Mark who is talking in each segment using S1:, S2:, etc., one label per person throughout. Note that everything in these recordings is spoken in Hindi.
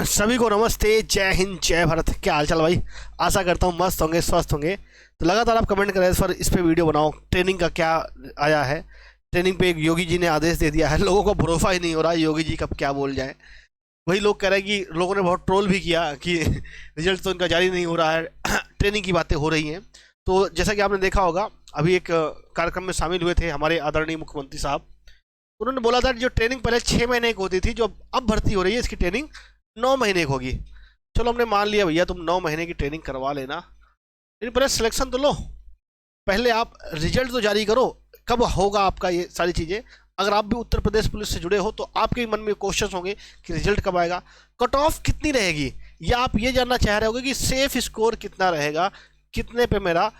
S1: सभी को नमस्ते, जय हिंद, जय भारत। क्या हाल चाल भाई? आशा करता हूँ मस्त होंगे, स्वस्थ होंगे। तो लगातार आप कमेंट कर रहे हैं सर इस पे वीडियो बनाओ, ट्रेनिंग का क्या आया है। ट्रेनिंग पे एक योगी जी ने आदेश दे दिया है, लोगों को भरोसा ही नहीं हो रहा योगी जी कब क्या बोल जाए। वही लोग कह रहे हैं कि लोगों ने बहुत ट्रोल भी किया कि रिजल्ट तो इनका जारी नहीं हो रहा है, ट्रेनिंग की बातें हो रही हैं। तो जैसा कि आपने देखा होगा, अभी एक कार्यक्रम में शामिल हुए थे हमारे आदरणीय मुख्यमंत्री साहब। उन्होंने बोला था जो ट्रेनिंग पहले 6 महीने की होती थी, जो अब भर्ती हो रही है, इसकी ट्रेनिंग 9 महीने की होगी। चलो हमने मान लिया भैया तुम 9 महीने की ट्रेनिंग करवा लेना, लेकिन पहले सिलेक्शन तो लो, पहले आप रिजल्ट तो जारी करो। कब होगा आपका ये सारी चीज़ें? अगर आप भी उत्तर प्रदेश पुलिस से जुड़े हो तो आपके मन में क्वेश्चन होंगे कि रिजल्ट कब आएगा, कट ऑफ कितनी रहेगी, या आप ये जानना चाह रहे होगे कि सेफ स्कोर कितना रहेगा, कितने पे मेरा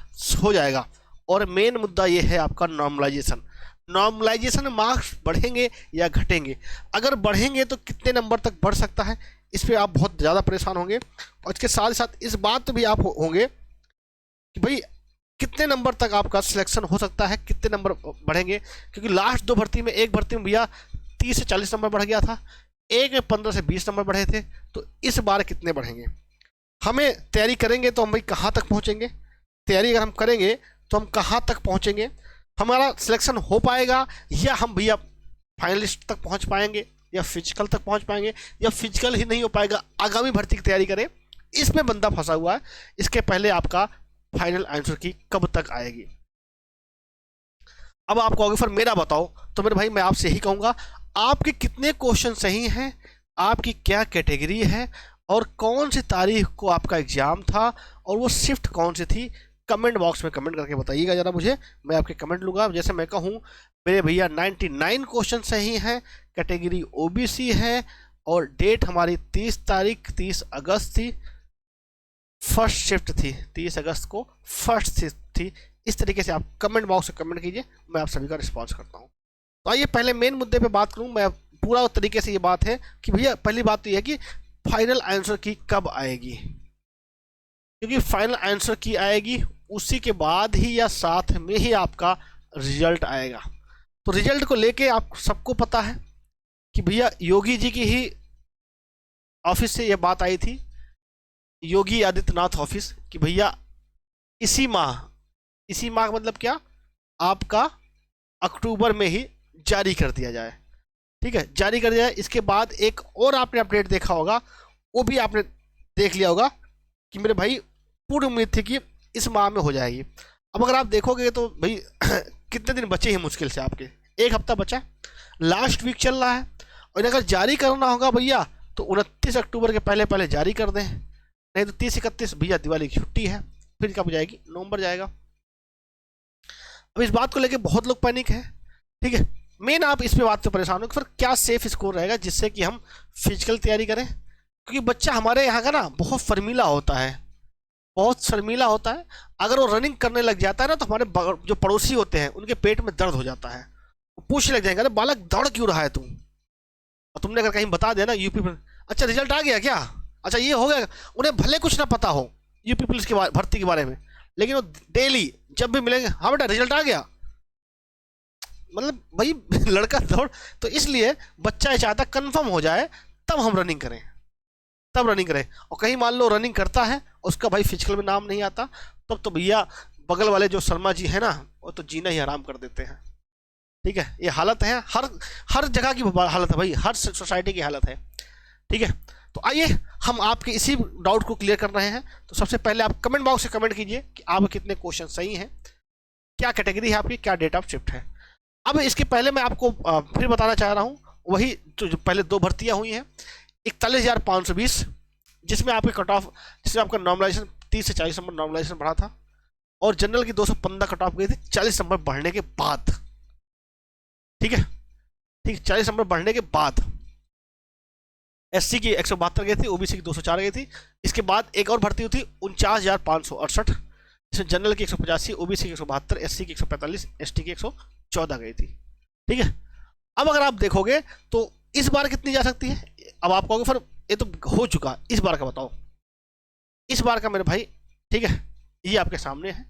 S1: हो जाएगा। और मेन मुद्दा ये है आपका नॉर्मलाइजेशन। नॉर्मलाइजेशन में मार्क्स बढ़ेंगे या घटेंगे? अगर बढ़ेंगे तो कितने नंबर तक बढ़ सकता है, इस पर आप बहुत ज़्यादा परेशान होंगे। और इसके साथ साथ इस बात भी आप होंगे कि भाई कितने नंबर तक आपका सिलेक्शन हो सकता है, कितने नंबर बढ़ेंगे। क्योंकि लास्ट दो भर्ती में, एक भर्ती में भैया 30 से 40 नंबर बढ़ गया था, एक में 15 से 20 नंबर बढ़े थे। तो इस बार कितने बढ़ेंगे? हमें तैयारी करेंगे तो हम भाई कहाँ तक पहुँचेंगे? तैयारी अगर हम करेंगे तो हम कहाँ तक पहुँचेंगे? हमारा सिलेक्शन हो पाएगा, या हम भैया फाइनलिस्ट तक पहुँच पाएंगे, या फिजिकल तक पहुँच पाएंगे, या फिजिकल ही नहीं हो पाएगा, आगामी भर्ती की तैयारी करें। इसमें बंदा फंसा हुआ है। इसके पहले आपका फाइनल आंसर की कब तक आएगी? अब आप कहोगे फिर मेरा बताओ, तो मेरे भाई मैं आपसे यही कहूँगा, आपके कितने क्वेश्चन सही हैं, आपकी क्या कैटेगरी है, और कौन सी तारीख को आपका एग्जाम था, और वो शिफ्ट कौन सी थी। कमेंट बॉक्स में कमेंट करके बताइएगा जरा मुझे, मैं आपके कमेंट लूँगा। जैसे मैं कहूँ मेरे भैया 99 क्वेश्चन सही हैं, कैटेगरी ओबीसी है, और डेट हमारी 30 अगस्त थी, फर्स्ट शिफ्ट थी 30 अगस्त को, फर्स्ट शिफ्ट थी। इस तरीके से आप कमेंट बॉक्स में कमेंट कीजिए, मैं आप सभी का रिस्पॉन्स करता हूँ। तो आइए पहले मेन मुद्दे पे बात करूँ मैं। पूरा तरीके से ये बात है कि भैया पहली बात तो ये है कि फाइनल आंसर की कब आएगी, क्योंकि फाइनल आंसर की आएगी उसी के बाद ही या साथ में ही आपका रिजल्ट आएगा। तो रिजल्ट को लेके आप सबको पता है कि भैया योगी जी की ही ऑफिस से ये बात आई थी, योगी आदित्यनाथ ऑफिस, कि भैया इसी माह का मतलब क्या, आपका अक्टूबर में ही जारी कर दिया जाए। ठीक है, जारी कर दिया जाए। इसके बाद एक और आपने अपडेट देखा होगा, वो भी आपने देख लिया होगा कि मेरे भाई पूरी उम्मीद थी कि इस माह में हो जाएगी। अब अगर आप देखोगे तो भाई कितने दिन बचे हैं मुश्किल से, आपके 1 हफ्ता बचा है, लास्ट वीक चल रहा है। और अगर जारी करना होगा भैया तो 29 अक्टूबर के पहले पहले जारी कर दें, नहीं तो 30-31 भैया दिवाली की छुट्टी है, फिर कब जाएगी, नवंबर जाएगा। अब इस बात को लेके बहुत लोग पैनिक है। ठीक है, मेन आप इस पे बात से परेशान हो कि फिर क्या सेफ स्कोर रहेगा जिससे कि हम फिजिकल तैयारी करें। क्योंकि बच्चा हमारे यहाँ का ना बहुत शर्मीला होता है, बहुत शर्मीला होता है। अगर वो रनिंग करने लग जाता है ना, तो हमारे जो पड़ोसी होते हैं उनके पेट में दर्द हो जाता है, वो पूछने लग जाएंगे अरे बालक दौड़ क्यों रहा है तू। और तुमने अगर कहीं बता दिया ना यूपी में, अच्छा रिजल्ट आ गया क्या, अच्छा ये हो गया, उन्हें भले कुछ ना पता हो यूपी पुलिस की भर्ती के बारे में, लेकिन वो डेली जब भी मिलेंगे, हाँ बेटा रिजल्ट आ गया, मतलब भाई लड़का दौड़। तो इसलिए बच्चा ये चाहता कंफर्म हो जाए तब हम रनिंग करें, तब रनिंग करें। और कहीं मान लो रनिंग करता है, उसका भाई फिजिकल में नाम नहीं आता, तब तो भैया बगल वाले जो शर्मा जी है ना, वो तो जीना ही हराम कर देते हैं। ठीक है, ये हालत है, हर जगह की हालत है भाई, हर सोसाइटी की हालत है। ठीक है, तो आइए हम आपके इसी डाउट को क्लियर कर रहे हैं। तो सबसे पहले आप कमेंट बॉक्स से कमेंट कीजिए कि आप कितने क्वेश्चन सही हैं, क्या कैटेगरी है आपकी, क्या डेट ऑफ शिफ्ट है। अब इसके पहले मैं आपको फिर बताना चाह रहा हूँ, वही जो पहले दो भर्तियाँ हुई हैं, 41,520, जिसमें आपके कट ऑफ, जिसमें आपका नॉर्मलाइजेशन 30 से 40 नंबर नॉर्मलाइजेशन बढ़ा था, और जनरल की 215 कट ऑफ गई थी 40 नंबर बढ़ने के बाद। ठीक है, ठीक, 40 नंबर बढ़ने के बाद एससी की 172 गई थी, ओबीसी की 204 गई थी। इसके बाद एक और भर्ती हुई थी 49,568, जिसमें जनरल की 185, ओबीसी की 172, एससी की 145, एसटी की 114 गई थी। ठीक है, अब अगर आप देखोगे तो इस बार कितनी जा सकती है। अब आप कहोगे फिर ये तो हो चुका, इस बार का बताओ। इस बार का मेरे भाई, ठीक है, ये आपके सामने है,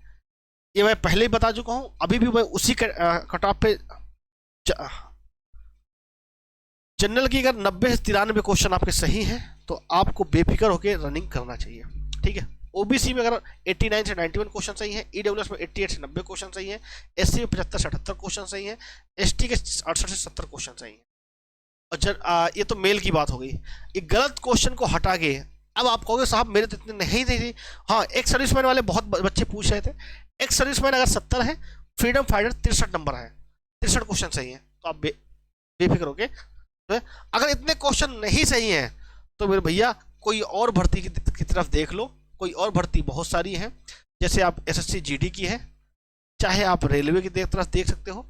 S1: ये मैं पहले ही बता चुका हूँ, अभी भी मैं उसी कट ऑफ पे जनरल की अगर 90 से 93 क्वेश्चन आपके सही हैं तो आपको बेफिक्र होकर रनिंग करना चाहिए, ठीक है। ओबीसी में अगर 89 से 91 क्वेश्चन सही है, ईडब्ल्यूएस में 88 से 90 क्वेश्चन सही है, एससी में 75 से 78 क्वेश्चन सही है, एसटी के 68 से 70 क्वेश्चन सही है। और ये तो मेल की बात हो गई। ये गलत क्वेश्चन को हटा के अब आप कहोगे साहब मेरे तो इतने नहीं थे। हाँ, एक सर्विसमैन वाले बहुत बच्चे पूछ रहे थे। एक सर्विसमैन अगर 70 है, फ्रीडम फाइटर 63 नंबर है, 63 क्वेश्चन सही है, तो आप बेफिक्र होके। तो अगर इतने क्वेश्चन नहीं सही हैं तो मेरे भैया कोई और भर्ती की तरफ देख लो। कोई और भर्ती बहुत सारी है, जैसे आप एसएससी जीडी की है, चाहे आप रेलवे की तरफ देख सकते हो।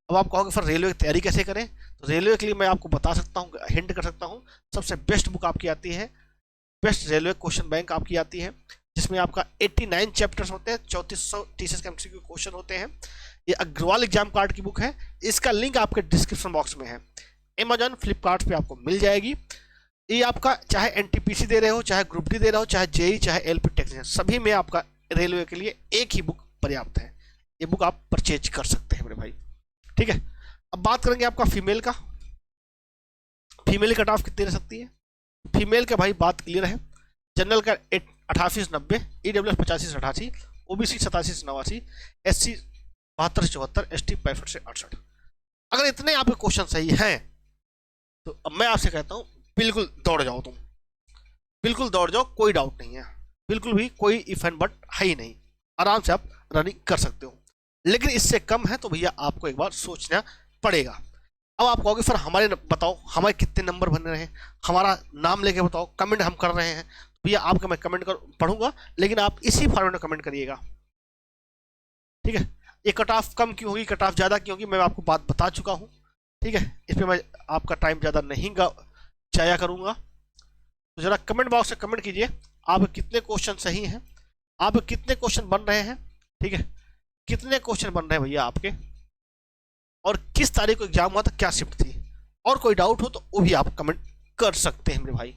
S1: अब आप कहोगे फिर रेलवे की तैयारी कैसे करें, तो रेलवे के लिए मैं आपको बता सकता हूँ, हिंट कर सकता हूँ। सबसे बेस्ट बुक आपकी आती है बेस्ट रेलवे क्वेश्चन बैंक आपकी आती है, जिसमें आपका 89 चैप्टर्स होते हैं, 3400 टीसीएस के एमसीक्यू क्वेश्चन होते हैं। ये अग्रवाल एग्जाम कार्ड की बुक है, इसका लिंक आपके डिस्क्रिप्शन बॉक्स में है। अमेजॉन फ्लिपकार्ट पे आपको मिल जाएगी। ये आपका चाहे एनटीपीसी दे रहे हो, चाहे ग्रुप डी दे रहे हो, चाहे जेई, चाहे एलपी टेक्नीशियन, सभी में आपका रेलवे के लिए एक ही बुक पर्याप्त है। ये बुक आप परचेज कर सकते हैं मेरे भाई, ठीक है। अब बात करेंगे आपका फीमेल का। फीमेल कट ऑफ कितनी रह सकती है? फीमेल का भाई बात क्लियर है। जनरल का 88 से 90, ईडब्ल्यूएस 85 से 88, ओबीसी 87 से 89, एससी 72 से 74, एसटी 65 से 68। अगर इतने आपके क्वेश्चन सही हैं तो अब मैं आपसे कहता हूं बिल्कुल दौड़ जाओ, तुम बिल्कुल दौड़ जाओ, कोई डाउट नहीं है, बिल्कुल भी कोई इफ एंड बट है ही नहीं, आराम से आप रनिंग कर सकते हो। लेकिन इससे कम है तो भैया आपको एक बार सोचना पड़ेगा। अब आप कहोगे फिर हमारे बताओ हमारे कितने नंबर बन रहे हैं, हमारा नाम लेके बताओ, कमेंट हम कर रहे हैं। भैया आपका मैं कमेंट पढ़ूंगा, लेकिन आप इसी फॉर्मेट में कमेंट करिएगा, ठीक है। ये कट ऑफ कम क्यों होगी, कट ऑफ ज़्यादा क्यों होगी, मैं आपको बात बता चुका हूँ, ठीक है। इसमें मैं आपका टाइम ज़्यादा नहीं जाया करूँगा। तो ज़रा कमेंट बॉक्स में कमेंट कीजिए आप कितने क्वेश्चन सही हैं, आप कितने क्वेश्चन बन रहे हैं, ठीक है। कितने क्वेश्चन बन रहे हैं भैया आपके, और किस तारीख को एग्जाम हुआ था, क्या शिफ्ट थी, और कोई डाउट हो तो वो भी आप कमेंट कर सकते हैं मेरे भाई।